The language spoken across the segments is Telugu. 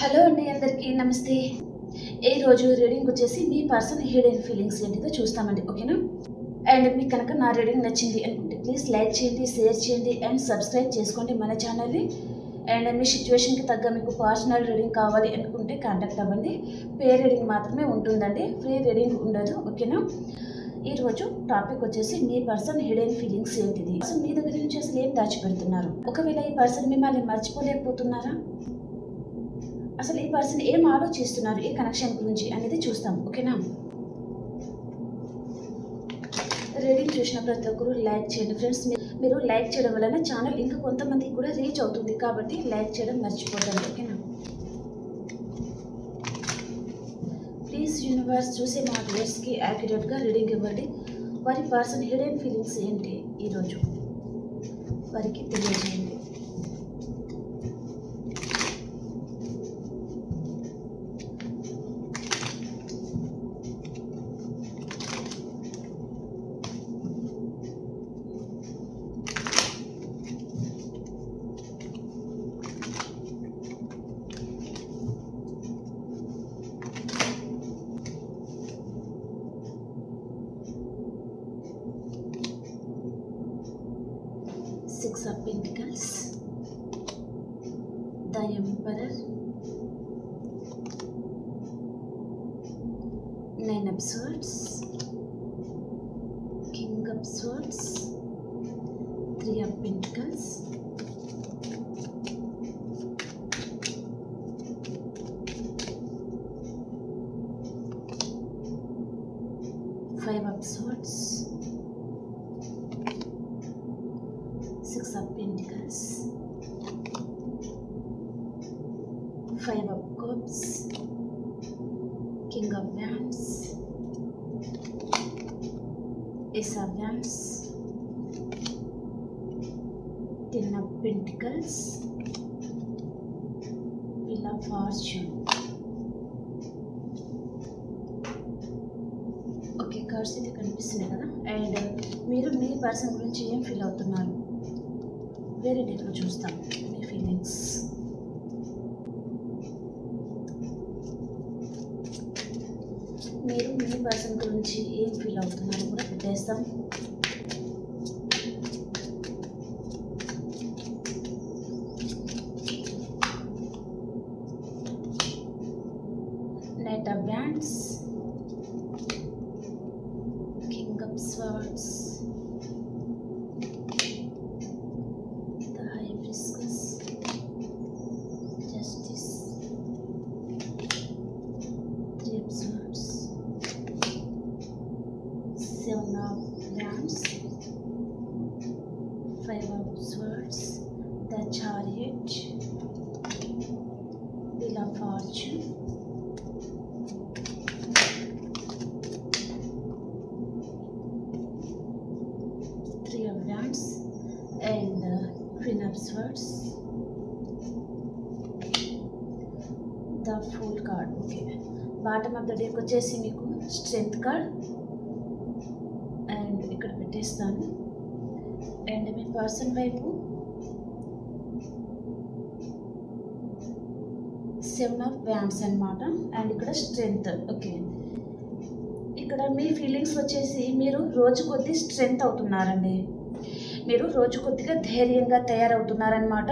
హలో అండి, అందరికీ నమస్తే. ఈ రోజు రీడింగ్ వచ్చేసి మీ పర్సన్ హిడెన్ ఫీలింగ్స్ ఏంటిదో చూస్తామండి, ఓకేనా? అండ్ మీకు కనుక నా రీడింగ్ నచ్చింది అనుకుంటే ప్లీజ్ లైక్ చేయండి, షేర్ చేయండి అండ్ సబ్స్క్రైబ్ చేసుకోండి మన ఛానల్ని. అండ్ మీ సిచ్యువేషన్కి తగ్గ మీకు పర్సనల్ రీడింగ్ కావాలి అనుకుంటే కాంటాక్ట్ అవ్వండి. పే రీడింగ్ మాత్రమే ఉంటుందండి, ఫ్రీ రీడింగ్ ఉండదు, ఓకేనా? ఈరోజు టాపిక్ వచ్చేసి మీ పర్సన్ హిడెన్ ఫీలింగ్స్ ఏంటిది, అసలు మీ దగ్గర నుంచి అసలు ఏం దాచిపెడుతున్నారు, ఒకవేళ ఈ పర్సన్ మిమ్మల్ని మర్చిపోలేకపోతున్నారా, అసలు ఈ పర్సన్ ఏం ఆలోచిస్తున్నారు ఈ కనెక్షన్ గురించి అనేది చూస్తాం, ఓకేనా? రీడింగ్ చూసిన ప్రతి ఒక్కరు లైక్ చేయండి ఫ్రెండ్స్. మీరు లైక్ చేయడం వలన ఛానల్ ఇంకా కొంతమందికి కూడా రీచ్ అవుతుంది, కాబట్టి లైక్ చేయడం మర్చిపోకండి, ఓకేనా? ప్లీజ్ యూనివర్స్ చూసే మా వ్యూవర్స్కి యాక్యురేట్గా రీడింగ్ ఇవ్వండి. వారి పర్సన్ హిడెన్ ఫీలింగ్స్ ఏంటి ఈరోజు వారికి తెలియజేయండి. Six of Pentacles, the Emperor, Nine of Swords, King of Swords, Three of Pentacles, Five of Swords, Six of Pentacles, Five of Cups, King of Wands, Ace of Wands, Ten of Pentacles, Wheel of Fortune. Okay, cards అయితే కనిపిస్తున్నాయి కదా. అండ్ మీరు మీ పర్సన్ గురించి ఏం ఫీల్ అవుతున్నారు వేరే డేట్లో చూస్తాం మీ ఫీలింగ్స్. మీరు మీ పర్సన్ గురించి ఏం ఫీల్ అవుతున్నారు కూడా పెట్టేస్తాం. Knight of wands, king of swords, Seven of Wands, Five of Swords, the Chariot, Wheel of Fortune, Three of Wands and Queen of Swords, the Fool card. Okay, bottom of the deck వచ్చేసి మీకు స్ట్రెంగ్త్ కార్డ్ అండ్ ఇక్కడ పెట్టేస్తాను. అండ్ మీ పర్సన్ వైపు సెవెన్ ఆఫ్ వ్యాండ్స్ అన్నమాట. అండ్ ఇక్కడ స్ట్రెంగ్త్. ఓకే, ఇక్కడ మీ ఫీలింగ్స్ వచ్చేసి మీరు రోజు కొద్ది స్ట్రెంగ్త్ అవుతున్నారండి, మీరు రోజు కొద్దిగా ధైర్యంగా తయారవుతున్నారనమాట.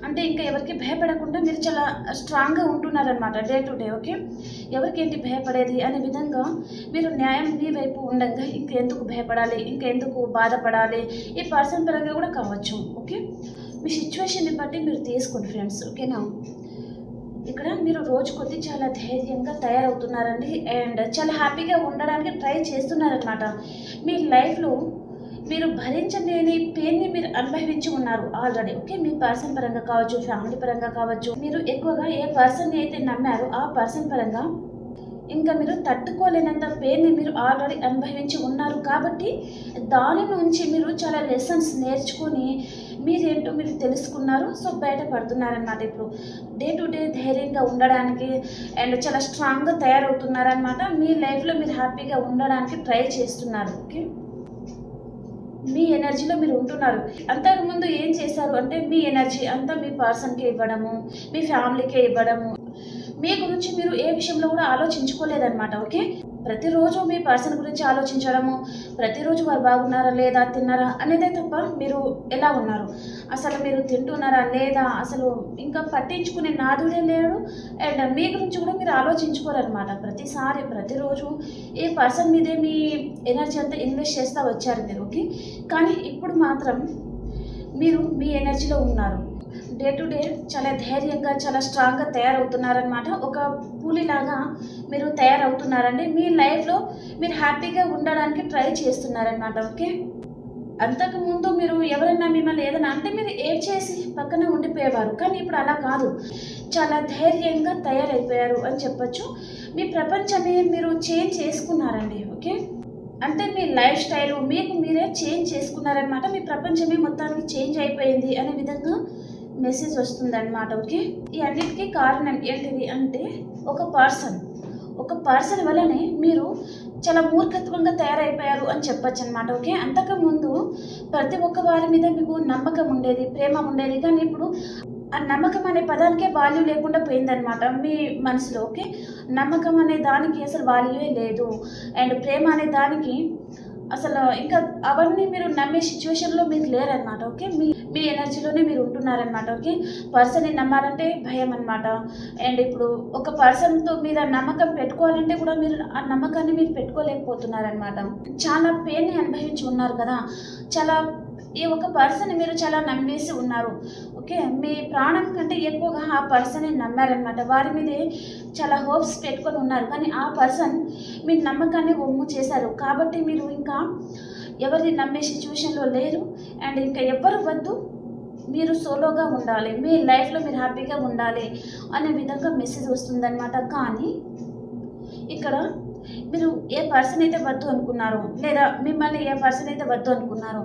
అంటే ఇంకా ఎవరికి భయపడకుండా మీరు చాలా స్ట్రాంగ్గా ఉంటున్నారనమాట డే టు డే. ఓకే, ఎవరికేంటి భయపడేది అనే విధంగా మీరు న్యాయం మీ వైపు ఉండగా ఇంకెందుకు భయపడాలి, ఇంకెందుకు బాధపడాలి, ఈ పర్సన్ పరంగా కూడా కావచ్చు. ఓకే, మీ సిచ్యువేషన్ని బట్టి మీరు తీసుకోండి ఫ్రెండ్స్, ఓకేనా? ఇక్కడ మీరు రోజు కొద్ది చాలా ధైర్యంగా తయారవుతున్నారండి అండ్ చాలా హ్యాపీగా ఉండడానికి ట్రై చేస్తున్నారనమాట. మీ లైఫ్లో మీరు భరించలేని పెయిన్ని మీరు అనుభవించి ఉన్నారు ఆల్రెడీ. ఓకే, మీ పర్సన్ పరంగా కావచ్చు, ఫ్యామిలీ పరంగా కావచ్చు, మీరు ఎక్కువగా ఏ పర్సన్ని అయితే నమ్మారో ఆ పర్సన్ పరంగా ఇంకా మీరు తట్టుకోలేనంత పెయిన్ని మీరు ఆల్రెడీ అనుభవించి ఉన్నారు. కాబట్టి దాని నుంచి మీరు చాలా లెసన్స్ నేర్చుకొని మీరేంటో మీరు తెలుసుకున్నారు. సో బయటపడుతున్నారనమాట. ఇప్పుడు డే టు డే ధైర్యంగా ఉండడానికి అండ్ చాలా స్ట్రాంగ్గా తయారవుతున్నారనమాట. మీ లైఫ్లో మీరు హ్యాపీగా ఉండడానికి ట్రై చేస్తున్నారు. ఓకే, మీ ఎనర్జీలో మీరు ఉంటున్నారు. అంతకుముందు ఏం చేశారు అంటే మీ ఎనర్జీ అంతా మీ పర్సన్‌కే ఇవ్వడము, మీ ఫ్యామిలీకే ఇవ్వడము. మీ గురించి మీరు ఏ విషయంలో కూడా ఆలోచించుకోలేదనమాట. ఓకే. ప్రతిరోజు మీ పర్సన్ గురించి ఆలోచించడము, ప్రతిరోజు వారు బాగున్నారా లేదా, తిన్నారా అనేదే తప్ప మీరు ఎలా ఉన్నారు, అసలు మీరు తింటున్నారా లేదా, అసలు ఇంకా పట్టించుకునే నాథుడే లేడు. అండ్ మీ గురించి కూడా మీరు ఆలోచించుకోరనమాట. ప్రతిసారి ప్రతిరోజు ఈ పర్సన్ మీదే మీ ఎనర్జీ అంతా ఇన్వెస్ట్ చేస్తూ వచ్చారు మీరు. ఓకే. కానీ ఇప్పుడు మాత్రం మీరు మీ ఎనర్జీలో ఉన్నారు. డే టు డే చాలా ధైర్యంగా, చాలా స్ట్రాంగ్‌గా తయారవుతున్నారనమాట. ఒక పులిలాగా మీరు తయారవుతున్నారండి. మీ లైఫ్‌లో మీరు హ్యాపీగా ఉండడానికి ట్రై చేస్తున్నారనమాట. ఓకే. అంతకుముందు మీరు ఎవరైనా మిమ్మల్ని ఏదైనా అంటే మీరు ఏడ్చేసి పక్కన ఉండిపోయేవారు. కానీ ఇప్పుడు అలా కాదు. చాలా ధైర్యంగా తయారైపోయారు అని చెప్పొచ్చు. మీ ప్రపంచమే మీరు చేంజ్ చేసుకున్నారండి. ఓకే. అంటే మీ లైఫ్ స్టైలు మీకు మీరే చేంజ్ చేసుకున్నారనమాట. మీ ప్రపంచమే మొత్తానికి చేంజ్ అయిపోయింది అనే విధంగా మెసేజ్ వస్తుందన్నమాట. ఓకే. ఈ అన్నిటికీ కారణం ఏంటిది అంటే ఒక పర్సన్ వల్లనే మీరు చాలా మూర్ఖత్వంగా తయారైపోయారు అని చెప్పొచ్చు అనమాట. ఓకే. అంతకుముందు ప్రతి ఒక్క వారి మీద మీకు నమ్మకం ఉండేది, ప్రేమ ఉండేది. కానీ ఇప్పుడు ఆ నమ్మకం అనే పదానికే వాల్యూ లేకుండా పోయిందనమాట మీ మనసులో. ఓకే. నమ్మకం అనే దానికి అసలు వాల్యూయే లేదు. అండ్ ప్రేమ అనే దానికి అసలు ఇంకా అవన్నీ మీరు నమ్మే సిచ్యువేషన్‌లో మీరు లేరనమాట. ఓకే. మీ మీ ఎనర్జీలోనే మీరు ఉంటున్నారనమాట. ఓకే. పర్సన్‌ని నమ్మాలంటే భయం అనమాట. అండ్ ఇప్పుడు ఒక పర్సన్‌తో మీద నమ్మకం పెట్టుకోవాలంటే కూడా మీరు ఆ నమ్మకాన్ని మీరు పెట్టుకోలేకపోతున్నారనమాట. చాలా పెయిన్‌ని అనుభవించి ఉన్నారు కదా! చాలా ఈ ఒక పర్సన్‌ని మీరు చాలా నమ్మేసి ఉన్నారు. ఓకే. మీ ప్రాణం కంటే ఎక్కువగా ఆ పర్సన్‌ని నమ్మారనమాట. వారి మీదే చాలా హోప్స్ పెట్టుకొని ఉన్నారు. కానీ ఆ పర్సన్ మీ నమ్మకాన్ని వమ్ము చేశారు. కాబట్టి మీరు ఇంకా ఎవరిని నమ్మే సిచ్యువేషన్‌లో లేరు. అండ్ ఇంకా ఎవ్వరు వద్దు. మీరు సోలోగా ఉండాలి. మీ లైఫ్‌లో మీరు హ్యాపీగా ఉండాలి అనే విధంగా మెసేజ్ వస్తుందనమాట. కానీ ఇక్కడ మీరు ఏ పర్సన్ అయితే వద్దు అనుకున్నారో, లేదా మిమ్మల్ని ఏ పర్సన్ అయితే వద్దు అనుకున్నారో,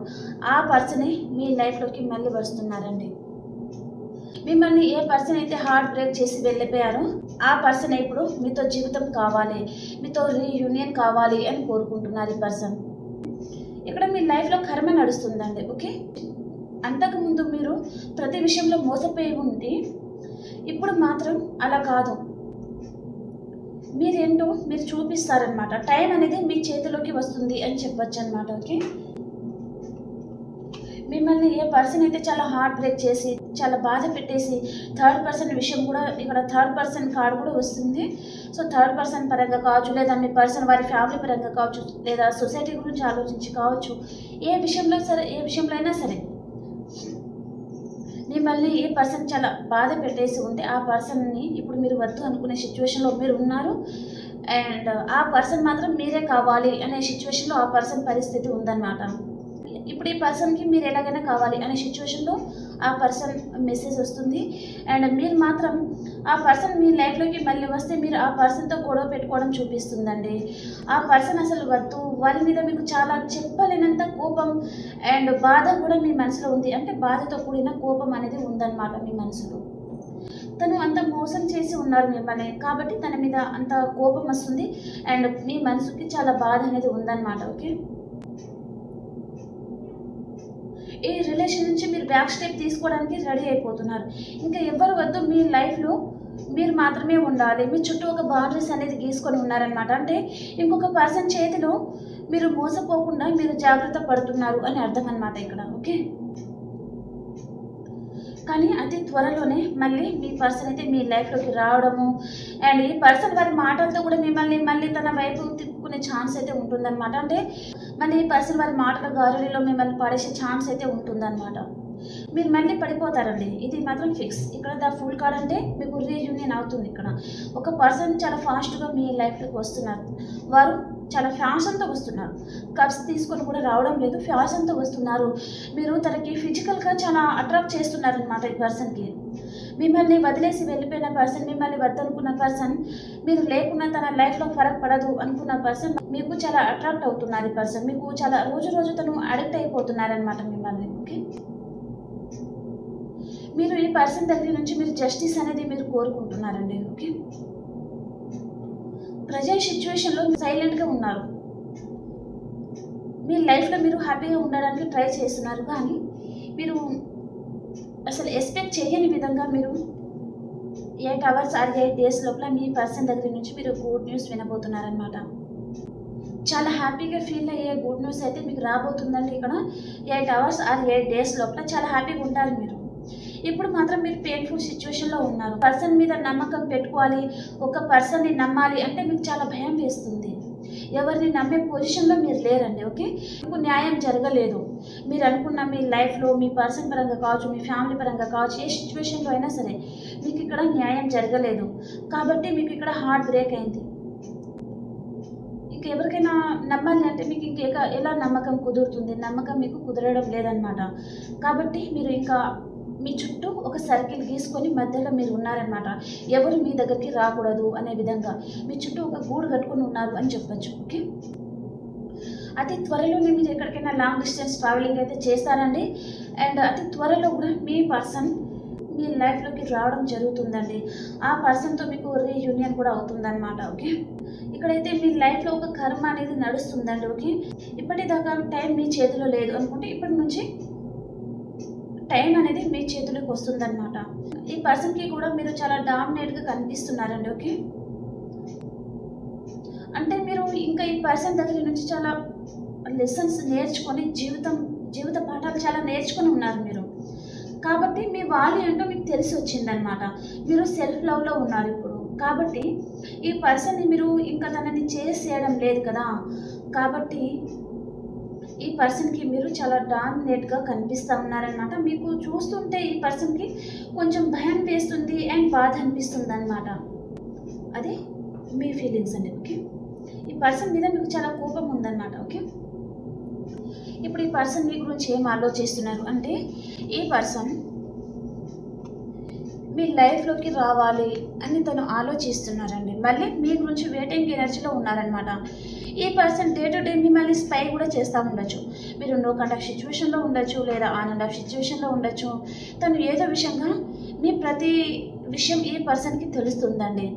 ఆ పర్సనే మీ లైఫ్‌లోకి మళ్ళీ వస్తున్నారండి. మిమ్మల్ని ఏ పర్సన్ అయితే హార్ట్ బ్రేక్ చేసి వెళ్ళిపోయారో, ఆ పర్సనే ఇప్పుడు మీతో జీవితం కావాలి, మీతో రీయూనియన్ కావాలి అని కోరుకుంటున్నారు ఈ పర్సన్. ఇక్కడ మీ లైఫ్‌లో కర్మ నడుస్తుందండి. ఓకే. అంతకుముందు మీరు ప్రతి విషయంలో మోసపోయి ఉంటే, ఇప్పుడు మాత్రం అలా కాదు. మీరేంటో మీరు చూపిస్తారనమాట. టైం అనేది మీ చేతిలోకి వస్తుంది అని చెప్పొచ్చనమాట. ఓకే. మిమ్మల్ని ఏ పర్సన్ అయితే చాలా హార్ట్ బ్రేక్ చేసి, చాలా బాధ పెట్టేసి, థర్డ్ పర్సన్ విషయం కూడా ఇక్కడ థర్డ్ పర్సన్ కార్డ్ కూడా వస్తుంది. సో, థర్డ్ పర్సన్ పరంగా కావచ్చు, లేదా మీ పర్సన్ వారి ఫ్యామిలీ పరంగా కావచ్చు, లేదా సొసైటీ గురించి ఆలోచించి కావచ్చు, ఏ విషయంలో అయినా సరే మిమ్మల్ని ఏ పర్సన్ చాలా బాధ పెట్టేసి ఉంటే, ఆ పర్సన్‌ని ఇప్పుడు మీరు వద్దు అనుకునే సిచ్యువేషన్‌లో మీరు ఉన్నారు. అండ్ ఆ పర్సన్ మాత్రం మీరే కావాలి అనే సిచ్యువేషన్‌లో ఆ పర్సన్ పరిస్థితి ఉందన్నమాట. ఇప్పుడు ఈ పర్సన్‌కి మీరు ఎలాగైనా కావాలి అనే సిచ్యువేషన్‌లో ఆ పర్సన్ మెసేజ్ వస్తుంది. అండ్ మీరు మాత్రం ఆ పర్సన్ మీ లైఫ్‌లోకి మళ్ళీ వస్తే మీరు ఆ పర్సన్‌తో గొడవ పెట్టుకోవడం చూపిస్తుందండి. ఆ పర్సన్ అసలు వద్దు, వారి మీద మీకు చాలా చెప్పలేనంత కోపం అండ్ బాధ కూడా మీ మనసులో ఉంది. అంటే బాధతో కూడిన కోపం అనేది ఉందన్నమాట మీ మనసులో. తను అంత మోసం చేసి ఉన్నారు మిమ్మల్ని. కాబట్టి తన మీద అంత కోపం వస్తుంది. అండ్ మీ మనసుకి చాలా బాధ అనేది ఉందన్నమాట. ఓకే. ఈ రిలేషన్ నుంచి మీరు బ్యాక్ స్టెప్ తీసుకోవడానికి రెడీ అయిపోతున్నారు. ఇంకా ఎవ్వరు వద్దు, మీ లైఫ్‌లో మీరు మాత్రమే ఉండాలి. మీ చుట్టూ ఒక బౌండరీస్ అనేది గీసుకొని ఉన్నారనమాట. అంటే ఇంకొక పర్సన్ చేతిలో మీరు మోసపోకుండా మీరు జాగ్రత్త పడుతున్నారు అని అర్థం అనమాట ఇక్కడ. ఓకే. కానీ అతి త్వరలోనే మళ్ళీ మీ పర్సన్ అయితే మీ లైఫ్‌లోకి రావడము అండ్ ఈ పర్సన్ వారి మాటలతో కూడా మిమ్మల్ని మళ్ళీ తన వైపు తిప్పుకునే ఛాన్స్ అయితే ఉంటుందన్నమాట. అంటే మళ్ళీ ఈ పర్సన్ వారి మాటల గారడీలో మిమ్మల్ని పడేసే ఛాన్స్ అయితే ఉంటుందన్నమాట. మీరు మళ్ళీ పడిపోతారండి. ఇది మాత్రం ఫిక్స్. ఇక్కడ ద ఫుల్ కార్డ్ అంటే మీకు రీయూనియన్ అవుతుంది ఇక్కడ. ఒక పర్సన్ చాలా ఫాస్ట్‌గా మీ లైఫ్‌లోకి వస్తున్నారు. వారు చాలా ఫ్యాషన్‌తో వస్తున్నారు. కప్స్ తీసుకొని కూడా రావడం లేదు. ఫ్యాషన్‌తో వస్తున్నారు. మీరు తనకి ఫిజికల్‌గా చాలా అట్రాక్ట్ చేస్తున్నారనమాట ఈ పర్సన్‌కి. మిమ్మల్ని వదిలేసి వెళ్ళిపోయిన పర్సన్, మిమ్మల్ని వద్దనుకున్న పర్సన్, మీరు లేకున్నా తన లైఫ్‌లో ఫరక్ పడదు అనుకున్న పర్సన్ మీకు చాలా అట్రాక్ట్ అవుతున్నారు ఈ పర్సన్. మీకు చాలా రోజు తను అడిక్ట్ అయిపోతున్నారనమాట మిమ్మల్ని. ఓకే. మీరు ఈ పర్సన్ దగ్గర నుంచి మీరు జస్టిస్ అనేది మీరు కోరుకుంటున్నారండి. ఓకే. ప్రజెంట్ సిచ్యువేషన్‌లో సైలెంట్‌గా ఉన్నారు. మీ లైఫ్లో మీరు హ్యాపీగా ఉండడానికి ట్రై చేస్తున్నారు, కానీ మీరు అసలు ఎక్స్పెక్ట్ చేయని విధంగా మీరు 8 అవర్స్ ఆర్ 8 డేస్ లోపల మీ పర్సన్ దగ్గర నుంచి మీరు గుడ్ న్యూస్ వినబోతున్నారనమాట. చాలా హ్యాపీగా ఫీల్ అయ్యే గుడ్ న్యూస్ అయితే మీకు రాబోతుందండి. ఇక్కడ 8 అవర్స్ ఆర్ 8 డేస్ లోపల చాలా హ్యాపీగా ఉంటారు మీరు. ఇప్పుడు మాత్రం మీరు పెయిన్ఫుల్ సిచ్యువేషన్లో ఉన్నారు. పర్సన్ మీద నమ్మకం పెట్టుకోవాలి, ఒక పర్సన్ని నమ్మాలి అంటే మీకు చాలా భయం వేస్తుంది. ఎవరిని నమ్మే పొజిషన్లో మీరు లేరండి. ఓకే, మీకు న్యాయం జరగలేదు. మీరు అనుకున్న మీ లైఫ్లో మీ పర్సన్ పరంగా కావచ్చు, మీ ఫ్యామిలీ పరంగా కావచ్చు, ఏ సిచ్యువేషన్లో అయినా సరే మీకు ఇక్కడ న్యాయం జరగలేదు. కాబట్టి మీకు ఇక్కడ హార్ట్ బ్రేక్ అయింది. ఎవరికైనా నమ్మాలి అంటే మీకు ఎలా నమ్మకం కుదురుతుంది? నమ్మకం మీకు కుదరడం లేదనమాట. కాబట్టి మీరు ఇంకా మీ చుట్టూ ఒక సర్కిల్ గీసుకొని మధ్యలో మీరు ఉన్నారనమాట. ఎవరు మీ దగ్గరికి రాకూడదు అనే విధంగా మీ చుట్టూ ఒక గూడు కట్టుకొని ఉన్నారు అని చెప్పచ్చు. ఓకే, అతి త్వరలోనే మీరు ఎక్కడికైనా లాంగ్ డిస్టెన్స్ ట్రావెలింగ్ అయితే చేస్తారండి. అండ్ అతి త్వరలో కూడా మీ పర్సన్ మీ లైఫ్లోకి రావడం జరుగుతుందండి. ఆ పర్సన్తో మీకు రీయూనియన్ కూడా అవుతుందన్నమాట. ఓకే, ఇక్కడైతే మీ లైఫ్లో ఒక కర్మ అనేది నడుస్తుందండి. ఓకే, ఇప్పటిదాకా టైం మీ చేతిలో లేదు అనుకుంటే ఇప్పటి నుంచి టైం అనేది మీ చేతిలోకి వస్తుందన్నమాట. ఈ పర్సన్కి కూడా మీరు చాలా డామినేట్గా కనిపిస్తున్నారండి. ఓకే, అంటే మీరు ఇంకా ఈ పర్సన్ దగ్గర నుంచి చాలా లెసన్స్ నేర్చుకొని జీవిత పాఠాలు చాలా నేర్చుకొని ఉన్నారు మీరు. కాబట్టి మీ వాల్యూ ఏంటో మీకు తెలిసి వచ్చిందనమాట. మీరు సెల్ఫ్ లవ్లో ఉన్నారు ఇప్పుడు. కాబట్టి ఈ పర్సన్ని మీరు ఇంకా తనని చేసేయడం లేదు కదా. కాబట్టి ఈ పర్సన్కి మీరు చాలా డామినేట్గా కనిపిస్తూ ఉన్నారనమాట. మీకు చూస్తుంటే ఈ పర్సన్కి కొంచెం భయం వేస్తుంది అండ్ బాధ అనిపిస్తుంది అనమాట. అది మీ ఫీలింగ్స్ అండి. ఓకే, ఈ పర్సన్ మీద మీకు చాలా కోపం ఉందన్నమాట. ఓకే, ఇప్పుడు ఈ పర్సన్ మీ గురించి ఏం ఆలోచిస్తున్నారు అంటే ఈ పర్సన్ మీ లైఫ్లోకి రావాలి అని తను ఆలోచిస్తున్నారండి. మళ్ళీ మీ గురించి వెయిటింగ్ ఎనర్జీలో ఉన్నారనమాట. ఈ పర్సన్ డే టు డే మిమ్మల్ని స్పై కూడా చేస్తూ ఉండొచ్చు. మీరు నో కాంటాక్ట్ సిచ్యువేషన్లో ఉండొచ్చు, లేదా ఆన్ అండ్ ఆఫ్ సిచ్యువేషన్లో ఉండొచ్చు. తను ఏదో విషయంగా మీ ప్రతి విషయం ఈ పర్సన్కి తెలుస్తుందండి.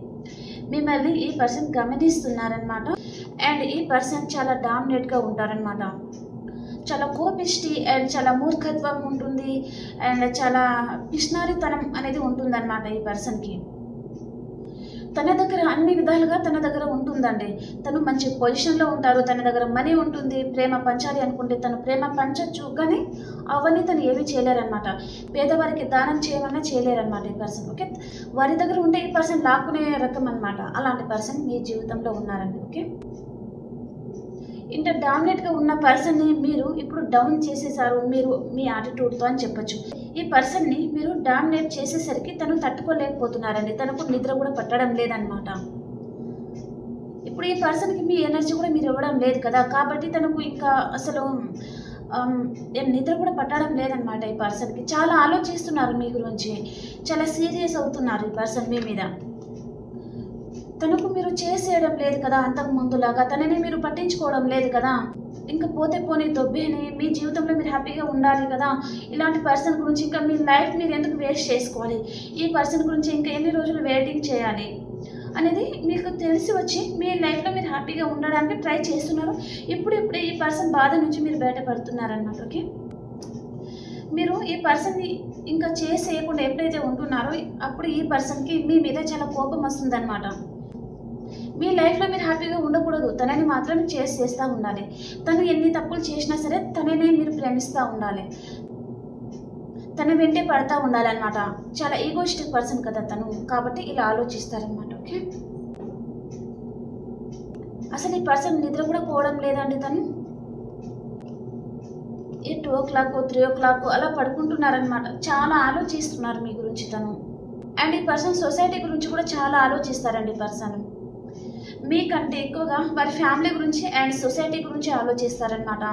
మిమ్మల్ని ఈ పర్సన్ గమనిస్తున్నారనమాట. అండ్ ఈ పర్సన్ చాలా డామినేట్గా ఉంటారనమాట. చాలా కోపిష్టి అండ్ చాలా మూర్ఖత్వం ఉంటుంది అండ్ చాలా పిష్నారితనం అనేది ఉంటుందన్నమాట ఈ పర్సన్కి. తన దగ్గర అన్ని విధాలుగా తన దగ్గర ఉంటుందండి. తను మంచి పొజిషన్లో ఉంటారు, తన దగ్గర మనీ ఉంటుంది, ప్రేమ పంచాలి అనుకుంటే తను ప్రేమ పంచచ్చు, కానీ అవన్నీ తను ఏమీ చేయలేరనమాట. పేదవారికి దానం చేయమన్నా చేయలేరనమాట ఈ పర్సన్. ఓకే, వారి దగ్గర ఉంటే ఈ పర్సన్ లాక్కునే రకం అనమాట. అలాంటి పర్సన్ మీ జీవితంలో ఉన్నారండి. ఓకే, ఇంత డామినేట్గా ఉన్న పర్సన్ని మీరు ఇప్పుడు డౌన్ చేసేసారు మీరు మీ యాటిట్యూడ్తో అని చెప్పొచ్చు. ఈ పర్సన్ని మీరు డామినేట్ చేసేసరికి తను తట్టుకోలేకపోతున్నారండి. తనకు నిద్ర కూడా పట్టడం లేదనమాట. ఇప్పుడు ఈ పర్సన్కి మీ ఎనర్జీ కూడా మీరు ఇవ్వడం లేదు కదా. కాబట్టి తనకు ఇంకా అసలు నిద్ర కూడా పట్టడం లేదనమాట. ఈ పర్సన్కి చాలా ఆలోచిస్తున్నారు మీ గురించి, చాలా సీరియస్ అవుతున్నారు ఈ పర్సన్ మీ మీద. తనకు మీరు చేసేయడం లేదు కదా అంతకు ముందులాగా, తనని మీరు పట్టించుకోవడం లేదు కదా. ఇంకా పోతే పోనీ దొబ్బేని మీ జీవితంలో మీరు హ్యాపీగా ఉండాలి కదా. ఇలాంటి పర్సన్ గురించి ఇంకా మీ లైఫ్ మీరు ఎందుకు వేస్ట్ చేసుకోవాలి, ఈ పర్సన్ గురించి ఇంకా ఎన్ని రోజులు వెయిటింగ్ చేయాలి అనేది మీకు తెలిసి వచ్చి మీ లైఫ్లో మీరు హ్యాపీగా ఉండడానికి ట్రై చేస్తున్నారు. ఇప్పుడే ఈ పర్సన్ బాధ నుంచి మీరు బయటపడుతున్నారన్నమాట. ఓకే, మీరు ఈ పర్సన్ని ఇంకా చేసేయకుండా ఎప్పుడైతే ఉంటున్నారో అప్పుడు ఈ పర్సన్కి మీ మీద చాలా కోపం వస్తుందన్నమాట. మీ లైఫ్లో మీరు హ్యాపీగా ఉండకూడదు, తనని మాత్రం చేస్తూ ఉండాలి. తను ఎన్ని తప్పులు చేసినా సరే తననే మీరు ప్రేమిస్తూ ఉండాలి, తన వెంటే పడతా ఉండాలన్నమాట. చాలా ఈగోయిస్టిక్ పర్సన్ కదా తను, కాబట్టి ఇలా ఆలోచిస్తారనమాట. ఓకే, అసలు ఈ పర్సన్ నిద్ర కూడా పోవడం లేదండి. తను 2 o'clock 3 o'clock అలా పడుకుంటున్నారనమాట. చాలా ఆలోచిస్తున్నారు మీ గురించి తను. అండ్ ఈ పర్సన్ సొసైటీ గురించి కూడా చాలా ఆలోచిస్తారండి ఈ పర్సన్. మీకంటే ఎక్కువగా వారి ఫ్యామిలీ గురించి అండ్ సొసైటీ గురించి ఆలోచిస్తారనమాట.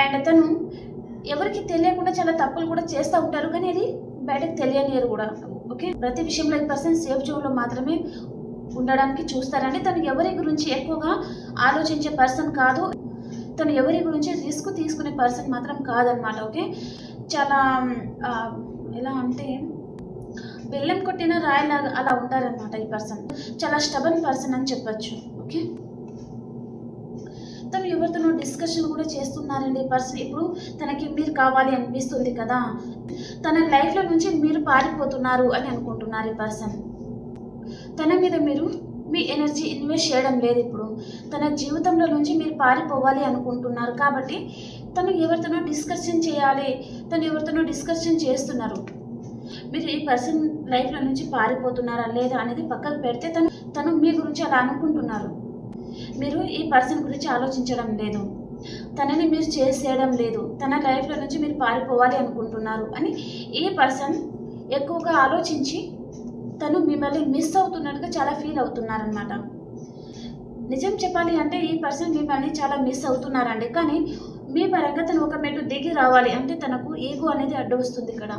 అండ్ తను ఎవరికి తెలియకుండా చాలా తప్పులు కూడా చేస్తూ ఉంటారు, కానీ అది బయటకు తెలియనియరు కూడా. ఓకే, ప్రతి విషయంలో ఈ పర్సన్ సేఫ్ జోన్లో మాత్రమే ఉండడానికి చూస్తారండి. తను ఎవరి గురించి ఎక్కువగా ఆలోచించే పర్సన్ కాదు, తను ఎవరి గురించి రిస్క్ తీసుకునే పర్సన్ మాత్రం కాదనమాట. ఓకే, చాలా ఎలా అంటే బెల్లం కొట్టిన రాయిలాగా అలా ఉంటారనమాట ఈ పర్సన్. చాలా స్టబన్ పర్సన్ అని చెప్పచ్చు. ఓకే, తను ఎవరితోనో డిస్కషన్ కూడా చేస్తున్నారండి పర్సన్. ఇప్పుడు తనకి మీరు కావాలి అనిపిస్తుంది కదా, తన లైఫ్లో నుంచి మీరు పారిపోతున్నారు అని అనుకుంటున్నారు ఈ పర్సన్. తన మీద మీరు మీ ఎనర్జీ ఇన్వెస్ట్ చేయడం లేదు. ఇప్పుడు తన జీవితంలో నుంచి మీరు పారిపోవాలి అనుకుంటున్నారు కాబట్టి తను ఎవరితోనో డిస్కషన్ చేయాలి, తను ఎవరితోనో డిస్కషన్ చేస్తున్నారు. మీరు ఈ పర్సన్ లైఫ్లో నుంచి పారిపోతున్నారా లేదా అనేది పక్కకు పెడితే తను మీ గురించి అలా అనుకుంటున్నారు. మీరు ఈ పర్సన్ గురించి ఆలోచించడం లేదు, తనని మీరు చేసేయడం లేదు, తన లైఫ్లో నుంచి మీరు పారిపోవాలి అనుకుంటున్నారు అని ఈ పర్సన్ ఎక్కువగా ఆలోచించి తను మిమ్మల్ని మిస్ అవుతున్నట్టుగా చాలా ఫీల్ అవుతున్నారనమాట. నిజం చెప్పాలి అంటే ఈ పర్సన్ మిమ్మల్ని చాలా మిస్ అవుతున్నారండి. కానీ మీ పరంగా తను ఒక మెట్టు దిగి రావాలి అంటే తనకు ఈగో అనేది అడ్డు వస్తుంది. ఇక్కడ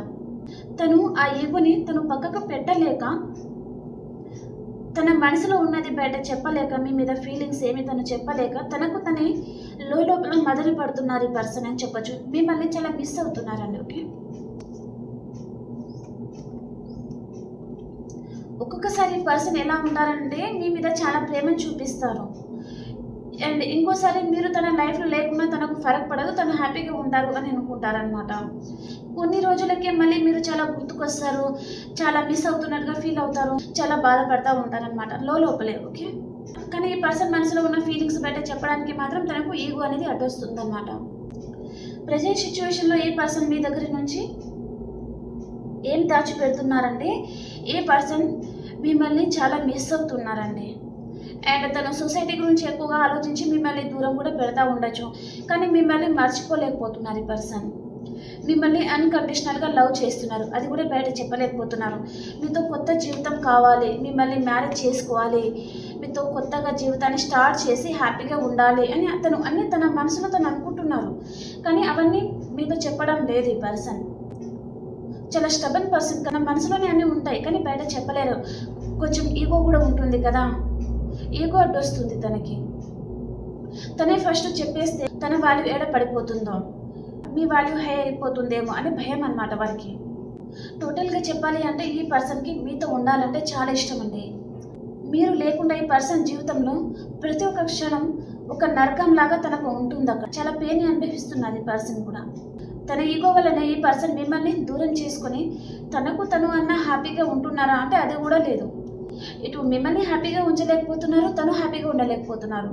తను ఆ ఈగోని తను పక్కకు పెట్టలేక, తన మనసులో ఉన్నది బయట చెప్పలేక, మీ మీద ఫీలింగ్స్ ఏమి తను చెప్పలేక తనకు తనే లోపల మదన పడుతున్నారు ఈ పర్సన్ అని చెప్పచ్చు. మిమ్మల్ని చాలా మిస్ అవుతున్నారండి. ఓకే, ఒక్కొక్కసారి ఈ పర్సన్ ఎలా ఉంటారంటే మీ మీద చాలా ప్రేమను చూపిస్తారు, అండ్ ఇంకోసారి మీరు తన లైఫ్లో లేకున్నా తనకు ఫరక్ పడదు, తను హ్యాపీగా ఉంటారు అని అనుకుంటారనమాట. కొన్ని రోజులకే మళ్ళీ మీరు చాలా గుర్తుకొస్తారు, చాలా మిస్ అవుతున్నట్టుగా ఫీల్ అవుతారు, చాలా బాధపడతా ఉంటారనమాట లోపలే. ఓకే, కానీ ఈ పర్సన్ మనసులో ఉన్న ఫీలింగ్స్ బయట చెప్పడానికి మాత్రం తనకు ఈగో అనేది అడ్డొస్తుంది అనమాట. ప్రజెంట్ సిచ్యువేషన్లో ఈ పర్సన్ మీ దగ్గర నుంచి ఏం దాచిపెడుతున్నారంటే ఈ పర్సన్ మిమ్మల్ని చాలా మిస్ అవుతున్నారండి. అండ్ తను సొసైటీ గురించి ఎక్కువగా ఆలోచించి మిమ్మల్ని దూరం కూడా పెడతా ఉండొచ్చు, కానీ మిమ్మల్ని మర్చిపోలేకపోతున్నారు ఈ పర్సన్. మిమ్మల్ని అన్కండిషనల్గా లవ్ చేస్తున్నారు, అది కూడా బయట చెప్పలేకపోతున్నారు. మీతో కొత్త జీవితం కావాలి, మిమ్మల్ని మ్యారేజ్ చేసుకోవాలి, మీతో కొత్తగా జీవితాన్ని స్టార్ట్ చేసి హ్యాపీగా ఉండాలి అని అన్ని తన మనసులో తను అనుకుంటున్నారు. కానీ అవన్నీ మీతో చెప్పడం లేదు ఈ పర్సన్. చాలా స్టబన్ పర్సన్, తన మనసులోనే అన్నీ ఉంటాయి కానీ బయట చెప్పలేరు. కొంచెం ఈగో కూడా ఉంటుంది కదా, ఈగో అడ్డొస్తుంది తనకి. తనే ఫస్ట్ చెప్పేస్తే తన వాల్యూ ఏడ పడిపోతుందో, మీ వాల్యూ హై అయిపోతుందేమో అని భయం అన్నమాట వారికి. టోటల్గా చెప్పాలి అంటే ఈ పర్సన్కి మీతో ఉండాలంటే చాలా ఇష్టం అండి. మీరు లేకుండా ఈ పర్సన్ జీవితంలో ప్రతి ఒక్క క్షణం ఒక నరకం లాగా తనకు ఉంటుంది. అక్కడ చాలా పెయిన్ అనిపిస్తున్నది పర్సన్ కూడా. తన ఈగో వల్లనే ఈ పర్సన్ మిమ్మల్ని దూరం చేసుకొని తను అన్న హ్యాపీగా ఉంటున్నారా అంటే అది కూడా లేదు. ఇటు మిమ్మల్ని హ్యాపీగా ఉంచలేకపోతున్నారు, తను హ్యాపీగా ఉండలేకపోతున్నారు.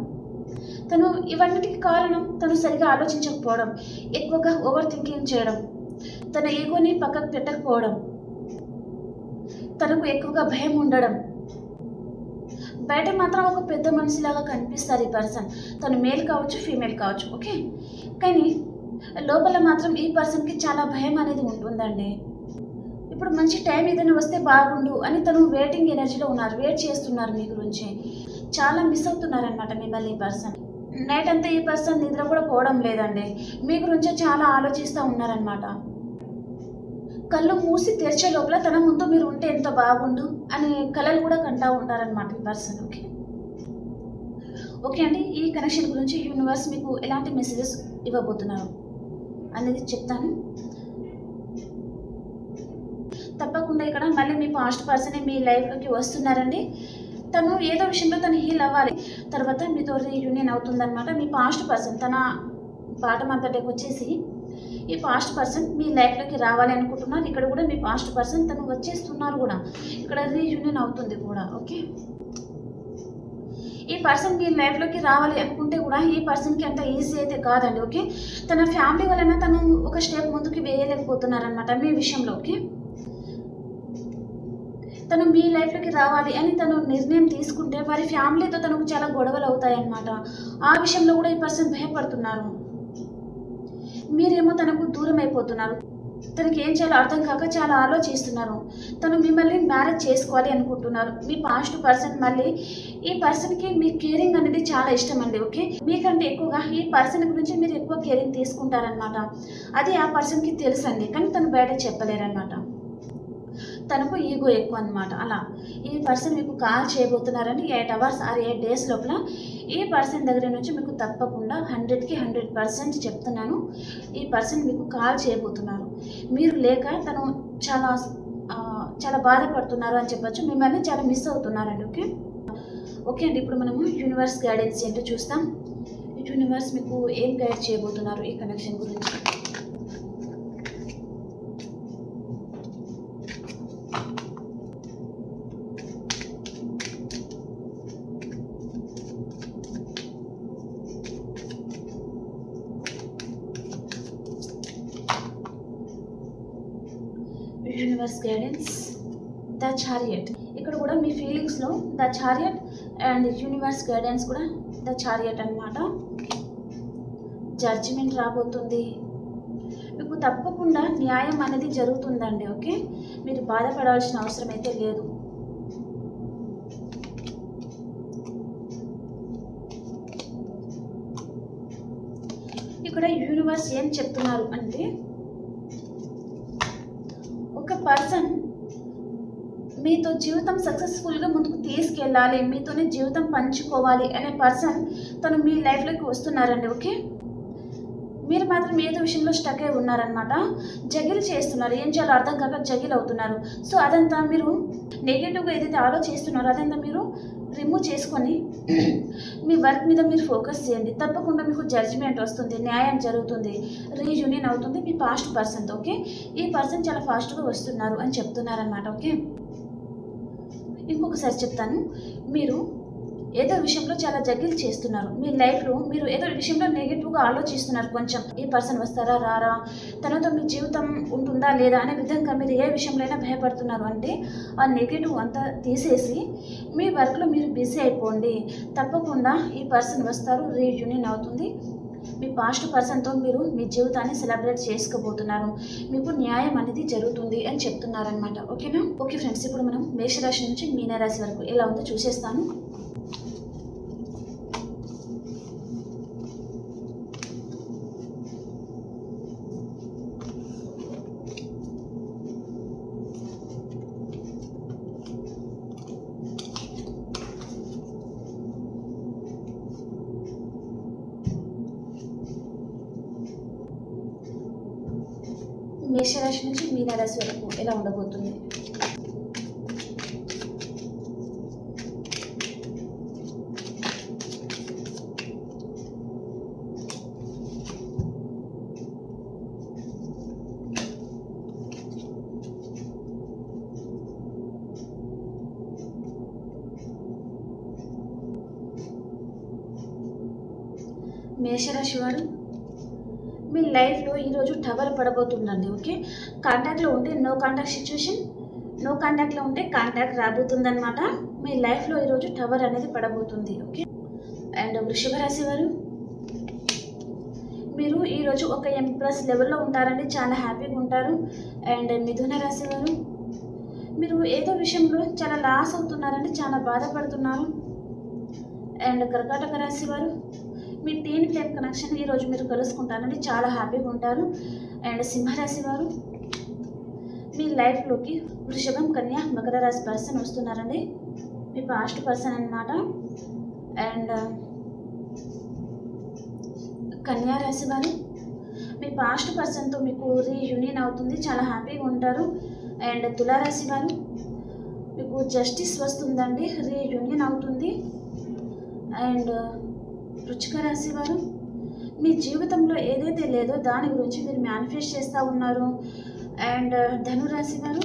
తను ఇవన్నిటికి కారణం తను సరిగా ఆలోచించకపోవడం, ఎక్కువగా ఓవర్ థింకింగ్ చేయడం, తన ఈగోని పక్కకు పెట్టకపోవడం, తనకు ఎక్కువగా భయం ఉండడం. బయట మాత్రం ఒక పెద్ద మనిషిలాగా కనిపిస్తారు ఈ పర్సన్, తను మేల్ కావచ్చు ఫీమేల్ కావచ్చు. ఓకే, కానీ లోపల మాత్రం ఈ పర్సన్కి చాలా భయం అనేది ఉంటుందండి. ఇప్పుడు మంచి టైం ఏదైనా వస్తే బాగుండు అని తను వెయిటింగ్ ఎనర్జీలో ఉన్నారు, వెయిట్ చేస్తున్నారు మీ గురించి. చాలా మిస్ అవుతున్నారనమాట మిమ్మల్ని ఈ పర్సన్. నైట్ అంతా ఈ పర్సన్ నిద్ర కూడా పోవడం లేదండి, మీ గురించే చాలా ఆలోచిస్తూ ఉన్నారనమాట. కళ్ళు మూసి తెరిచే లోపల తన ముందు మీరు ఉంటే ఎంత బాగుండు అని కలలు కూడా కంటూ ఉంటారనమాట ఈ పర్సన్. ఓకే, ఓకే అండి, ఈ కనెక్షన్ గురించి యూనివర్స్ మీకు ఎలాంటి మెసేజెస్ ఇవ్వబోతున్నారు అనేది చెప్తాను. తప్పకుండా ఇక్కడ మళ్ళీ మీ పాస్ట్ పర్సనే మీ లైఫ్లోకి వస్తున్నారండి. తను ఏదో విషయంలో తను హీల్ అవ్వాలి, తర్వాత మీతో రీయూనియన్ అవుతుందన్నమాట. మీ పాస్ట్ పర్సన్ తన బాటమ్ అంతటికి వచ్చేసి ఈ పాస్ట్ పర్సన్ మీ లైఫ్లోకి రావాలి అనుకుంటున్నారు. ఇక్కడ కూడా మీ పాస్ట్ పర్సన్ తను వచ్చేస్తున్నారు కూడా, ఇక్కడ రీయూనియన్ అవుతుంది కూడా. ఓకే, ఈ పర్సన్ మీ లైఫ్లోకి రావాలి అనుకుంటే కూడా ఈ పర్సన్కి అంత ఈజీ అయితే కాదండి. ఓకే, తన ఫ్యామిలీ వలన తను ఒక స్టెప్ ముందుకు వేయలేకపోతున్నారనమాట మీ విషయంలో. ఓకే, తను మీ లైఫ్లోకి రావాలి అని తను నిర్ణయం తీసుకుంటే వారి ఫ్యామిలీతో తనకు చాలా గొడవలు అవుతాయన్నమాట. ఆ విషయంలో కూడా ఈ పర్సన్ భయపడుతున్నారు. మీరేమో తనకు దూరం అయిపోతున్నారు, తనకి ఏం చేయాలో అర్థం కాక చాలా ఆలోచిస్తున్నారు. తను మిమ్మల్ని మ్యారేజ్ చేసుకోవాలి అనుకుంటున్నారు. మీ పాస్ట్ పర్సన్ మళ్ళీ ఈ పర్సన్కి మీ కేరింగ్ అనేది చాలా ఇష్టం అండి. ఓకే, మీకంటే ఎక్కువగా ఈ పర్సన్ గురించి మీరు ఎక్కువ కేరింగ్ తీసుకుంటారనమాట. అది ఆ పర్సన్కి తెలుసండి, కానీ తను బయట చెప్పలేరనమాట. తనకు ఈగో ఎక్కువ అనమాట. అలా ఈ పర్సన్ మీకు కాల్ చేయబోతున్నారని 8 hours ఆర్ 8 days లోపల ఈ పర్సన్ దగ్గర నుంచి మీకు తప్పకుండా 100కి 100% చెప్తున్నాను, ఈ పర్సన్ మీకు కాల్ చేయబోతున్నారు. మీరు లేక తను చాలా బాధపడుతున్నారు అని చెప్పచ్చు, మిమ్మల్ని చాలా మిస్ అవుతున్నారండి. ఓకే, ఓకే అండి, ఇప్పుడు మనము యూనివర్స్ గైడెన్స్ ఏంటో చూస్తాం. యూనివర్స్ మీకు ఏం గైడ్ చేయబోతున్నారు ఈ కనెక్షన్ గురించి? Universe guidance, the chariot. ఇక్కడ కూడా మీ ఫీలింగ్స్లో the chariot and universe guidance కూడా ద చారియట్ అన్నమాట. జడ్జిమెంట్ రాబోతుంది, మీకు తప్పకుండా న్యాయం అనేది జరుగుతుందండి. ఓకే, మీరు బాధపడాల్సిన అవసరం అయితే లేదు. ఇక్కడ యూనివర్స్ ఏం చెప్తున్నారు అంటే, ఒక పర్సన్ మీతో జీవితం సక్సెస్ఫుల్గా ముందుకు తీసుకెళ్ళాలి, మీతోనే జీవితం పంచుకోవాలి అనే పర్సన్ తను మీ లైఫ్లోకి వస్తున్నారండి. ఓకే, మీరు మాత్రం ఏదో విషయంలో స్టక్ అయి ఉన్నారనమాట. జగిల్ చేస్తున్నారు, ఏం చేయాలో అర్థం కాక జగిల్ అవుతున్నారు. సో అదంతా మీరు నెగిటివ్గా ఏదైతే ఆలోచిస్తున్నారో అదంతా మీరు రిమూవ్ చేసుకొని మీ వర్క్ మీద మీరు ఫోకస్ చేయండి. తప్పకుండా మీకు జడ్జిమెంట్ వస్తుంది, న్యాయం జరుగుతుంది, రీయూనియన్ అవుతుంది మీ పాస్ట్ పర్సన్తో. ఓకే, ఈ పర్సన్ చాలా ఫాస్ట్గా వస్తున్నారు అని చెప్తున్నారనమాట. ఓకే, ఇంకొకసారి చెప్తాను, మీరు ఏదో విషయంలో చాలా జగిల్ చేస్తున్నారు. మీ లైఫ్లో మీరు ఏదో విషయంలో నెగిటివ్గా ఆలోచిస్తున్నారు. కొంచెం ఈ పర్సన్ వస్తారా రారా, తనతో మీ జీవితం ఉంటుందా లేదా అనే విధంగా మీరు ఏ విషయంలో అయినా భయపడుతున్నారు. అంటే ఆ నెగిటివ్ అంతా తీసేసి మీ వర్క్లో మీరు బిజీ అయిపోండి. తప్పకుండా ఈ పర్సన్ వస్తారు, రీయూనియన్ అవుతుంది. మీ పాస్ట్ పర్సన్తో మీరు మీ జీవితాన్ని సెలబ్రేట్ చేసుకోబోతున్నారు, మీకు న్యాయం అనేది జరుగుతుంది అని చెప్తున్నారనమాట. ఓకేనా? ఓకే ఫ్రెండ్స్, ఇప్పుడు మనం మేషరాశి నుంచి మీనరాశి వరకు ఎలా ఉందో చూసేస్తాను. మేషరాశి నుంచి మీనరాశి వరకు ఎలా ఉండబోతుంది? మేషరాశి వారు మీ లైఫ్లో ఈరోజు టవర్ పడబోతుందండి. ఓకే, కాంటాక్ట్లో ఉంటే నో కాంటాక్ట్ సిచ్యువేషన్, నో కాంటాక్ట్లో ఉంటే కాంటాక్ట్ రాబోతుందన్నమాట. మీ లైఫ్లో ఈరోజు టవర్ అనేది పడబోతుంది. ఓకే, అండ్ వృషభ రాశి వారు మీరు ఈరోజు ఒక ఎంప్రెస్ లెవెల్లో ఉంటారండి, చాలా హ్యాపీగా ఉంటారు. అండ్ మిథున రాశి వారు మీరు ఏదో విషయంలో చాలా లాస్ అవుతున్నారండి, చాలా బాధపడుతున్నారు. అండ్ కర్కాటక రాశి వారు మీ టీన్ ఫ్లేమ్ కనెక్షన్ ఈరోజు మీరు కలుసుకుంటారండి, చాలా హ్యాపీగా ఉంటారు. అండ్ సింహరాశి వారు మీ లైఫ్లోకి వృషభం, కన్యా, మకర రాశి పర్సన్ వస్తున్నారండి, మీ పాస్ట్ పర్సన్ అన్నమాట. అండ్ కన్యా రాశి వారు మీ పాస్ట్ పర్సన్తో మీకు రీయూనియన్ అవుతుంది, చాలా హ్యాపీగా ఉంటారు. అండ్ తులారాశి వారు మీకు జస్టిస్ వస్తుందండి, రీయూనియన్ అవుతుంది. అండ్ వృశ్చిక రాశి వారు మీ జీవితంలో ఏదైతే లేదో దాని గురించి మీరు మేనిఫెస్ట్ చేస్తూ ఉన్నారు. అండ్ ధనురాశి వారు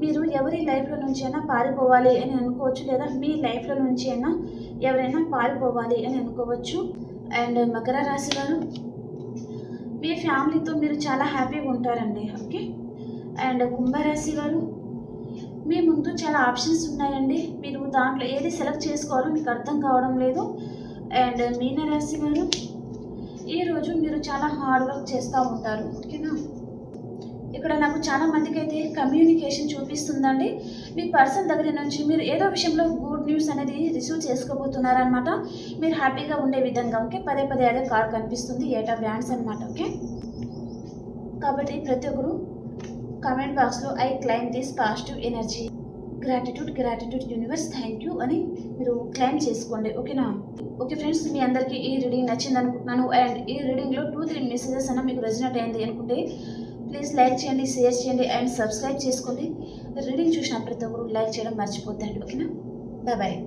మీరు ఎవరి లైఫ్లో నుంచి అయినా పారిపోవాలి అని అనుకోవచ్చు, లేదా మీ లైఫ్లో నుంచి అయినా ఎవరైనా పారిపోవాలి అని అనుకోవచ్చు. అండ్ మకర రాశి వారు మీ ఫ్యామిలీతో మీరు చాలా హ్యాపీగా ఉంటారండి. ఓకే, అండ్ కుంభరాశి వారు మీ ముందు చాలా ఆప్షన్స్ ఉన్నాయండి, మీరు దాంట్లో ఏది సెలెక్ట్ చేసుకోవాలో మీకు అర్థం కావడం లేదు. అండ్ మీనరాశి వారు ఈరోజు మీరు చాలా హార్డ్ వర్క్ చేస్తూ ఉంటారు. ఓకేనా? ఇక్కడ నాకు చాలా మందికి అయితే కమ్యూనికేషన్ చూపిస్తుందండి. మీ పర్సన్ దగ్గర నుంచి మీరు ఏదో విషయంలో గుడ్ న్యూస్ అనేది రిసీవ్ చేసుకోబోతున్నారనమాట, మీరు హ్యాపీగా ఉండే విధంగా. ఓకే, పదే పదే అదే కార్డ్ కనిపిస్తుంది, 8 ఆఫ్ వ్యాండ్స్ అనమాట. ఓకే, కాబట్టి ప్రతి ఒక్కరు కామెంట్ బాక్స్లో I claim this positive energy, gratitude universe, thank you అని మీరు క్లైమ్ చేసుకోండి. ఓకేనా? ఓకే ఫ్రెండ్స్, మీ అందరికీ ఈ రీడింగ్ నచ్చింది అనుకుంటున్నాను. అండ్ ఈ రీడింగ్లో 2-3 మెసేజెస్ అన్న మీకు రెజనేట్ అయింది అనుకుంటే ప్లీజ్ లైక్ చేయండి, షేర్ చేయండి అండ్ సబ్స్క్రైబ్ చేసుకోండి. రీడింగ్ చూసిన ప్రతి ఒక్కరు లైక్ చేయడం మర్చిపోద్దండి. ఓకేనా? బాయ్.